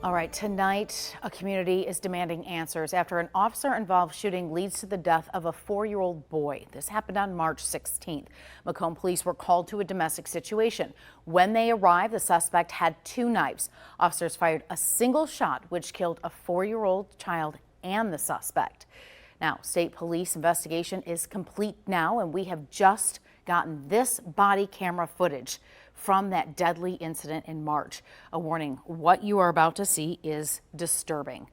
All right, tonight a community is demanding answers after an officer-involved shooting leads to the death of a 4-year-old boy. This happened on March 16th. Macomb police were called to a domestic situation. When they arrived, the suspect had 2 knives. Officers fired a single shot, which killed a 4-year-old child and the suspect. Now, state police investigation is complete now, and we have just gotten this body camera footage from that deadly incident in March. A warning, what you are about to see is disturbing.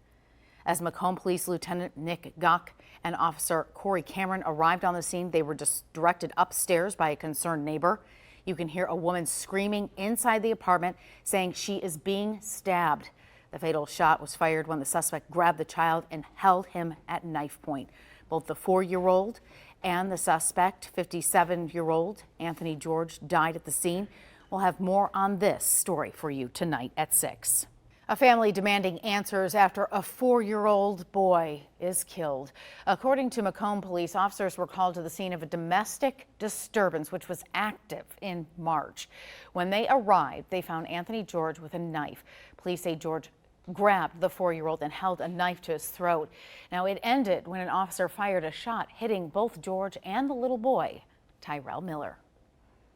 As Macomb Police Lieutenant Nick Gock and Officer Corey Cameron arrived on the scene, they were directed upstairs by a concerned neighbor. You can hear a woman screaming inside the apartment, saying she is being stabbed. The fatal shot was fired when the suspect grabbed the child and held him at knife point. Both the 4-year-old and the suspect, 57-year-old Anthony George, died at the scene. We'll have more on this story for you tonight at 6. A family demanding answers after a 4-year-old boy is killed. According to Macomb police, officers were called to the scene of a domestic disturbance which was active in March. When they arrived, they found Anthony George with a knife. Police say George grabbed the 4-year-old and held a knife to his throat. Now, it ended when an officer fired a shot, hitting both George and the little boy, Tyrell Miller.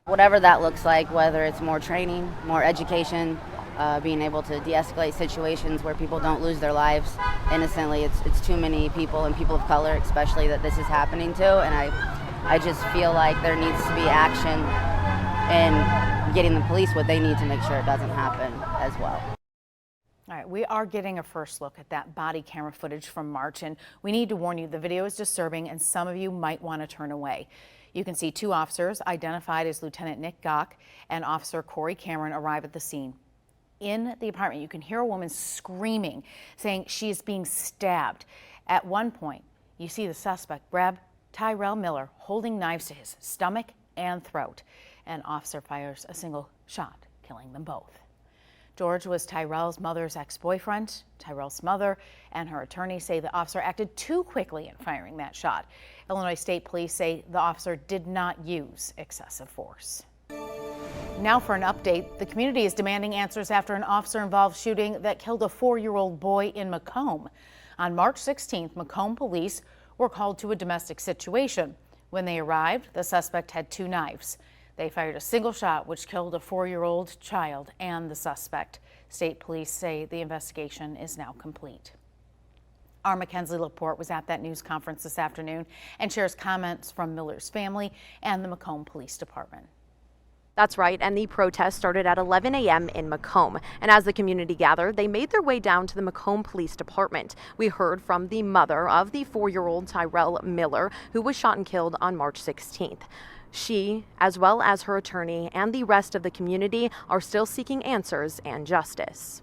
Whatever that looks like, whether it's more training, more education, being able to de-escalate situations where people don't lose their lives innocently. It's too many people, and people of color especially, that this is happening to, and I just feel like there needs to be action in getting the police what they need to make sure it doesn't happen as well. All right, we are getting a first look at that body camera footage from March, and we need to warn you, the video is disturbing and some of you might want to turn away. You can see 2 officers identified as Lieutenant Nick Gock and Officer Corey Cameron arrive at the scene. In the apartment, you can hear a woman screaming, saying she is being stabbed. At one point, you see the suspect grab Tyrell Miller, holding knives to his stomach and throat. An officer fires a single shot, killing them both. George was Tyrell's mother's ex-boyfriend. Tyrell's mother and her attorney say the officer acted too quickly in firing that shot. Illinois State Police say the officer did not use excessive force. Now for an update. The community is demanding answers after an officer-involved shooting that killed a 4-year-old boy in Macomb. On March 16th, Macomb police were called to a domestic situation. When they arrived, the suspect had 2 knives. They fired a single shot, which killed a 4-year-old child and the suspect. State police say the investigation is now complete. Our Mackenzie Laporte was at that news conference this afternoon and shares comments from Miller's family and the Macomb Police Department. That's right, and the protest started at 11 a.m. in Macomb. And as the community gathered, they made their way down to the Macomb Police Department. We heard from the mother of the 4-year-old Tyrell Miller, who was shot and killed on March 16th. She, as well as her attorney and the rest of the community, are still seeking answers and justice.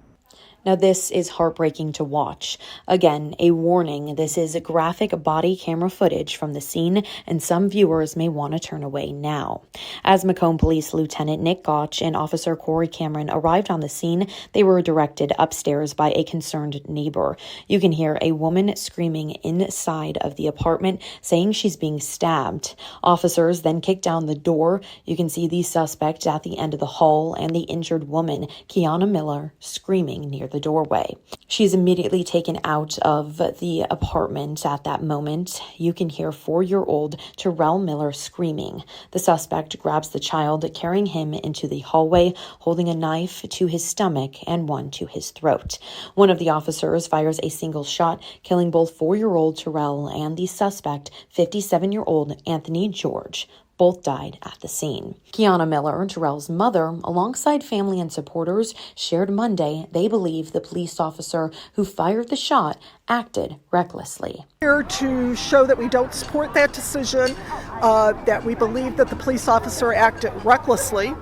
Now, this is heartbreaking to watch. Again, a warning, this is graphic body camera footage from the scene, and some viewers may want to turn away now. As Macomb Police Lieutenant Nick Gock and Officer Corey Cameron arrived on the scene, they were directed upstairs by a concerned neighbor. You can hear a woman screaming inside of the apartment, saying she's being stabbed. Officers then kicked down the door. You can see the suspect at the end of the hall and the injured woman, Kiana Miller, screaming near the doorway. She's immediately taken out of the apartment at that moment. You can hear 4-year-old Tyrell Miller screaming. The suspect grabs the child, carrying him into the hallway, holding a knife to his stomach and one to his throat. One of the officers fires a single shot, killing both 4-year-old Tyrell and the suspect, 57-year-old Anthony George. Both died at the scene. Kiana Miller, Tyrell's mother, alongside family and supporters, shared Monday they believe the police officer who fired the shot acted recklessly. Here to show that we don't support that decision, that we believe that the police officer acted recklessly,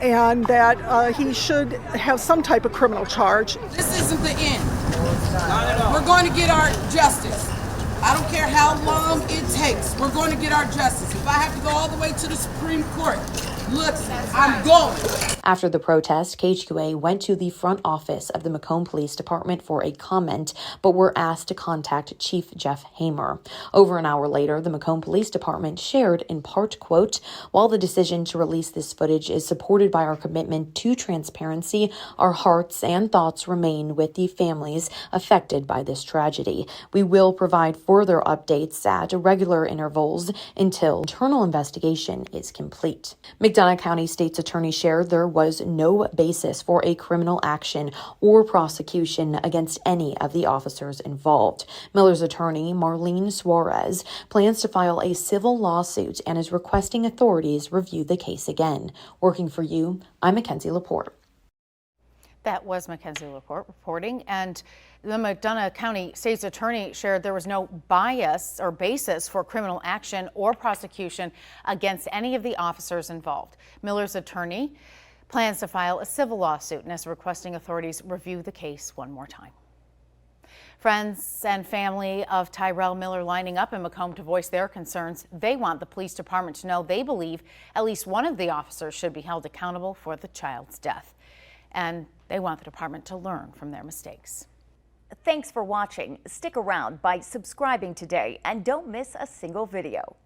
and that he should have some type of criminal charge. This isn't the end. We're going to get our justice. I don't care how long it takes. We're going to get our justice. If I have to go all the way to the Supreme Court, look, I'm going. After the protest, KHQA went to the front office of the Macomb Police Department for a comment, but were asked to contact Chief Jeff Hamer. Over an hour later, the Macomb Police Department shared in part, quote, "While the decision to release this footage is supported by our commitment to transparency, our hearts and thoughts remain with the families affected by this tragedy. We will provide further updates at regular intervals until internal investigation is complete." McDonough County State's Attorney shared there was no basis for a criminal action or prosecution against any of the officers involved. Miller's attorney, Marlene Suarez, plans to file a civil lawsuit and is requesting authorities review the case again. Working for you, I'm Mackenzie Laporte. That was Mackenzie Laporte reporting, and the McDonough County State's Attorney shared there was no bias or basis for criminal action or prosecution against any of the officers involved. Miller's attorney plans to file a civil lawsuit and is requesting authorities review the case one more time. Friends and family of Tyrell Miller lining up in Macomb to voice their concerns. They want the police department to know they believe at least one of the officers should be held accountable for the child's death. And they want the department to learn from their mistakes. Thanks for watching. Stick around by subscribing today and don't miss a single video.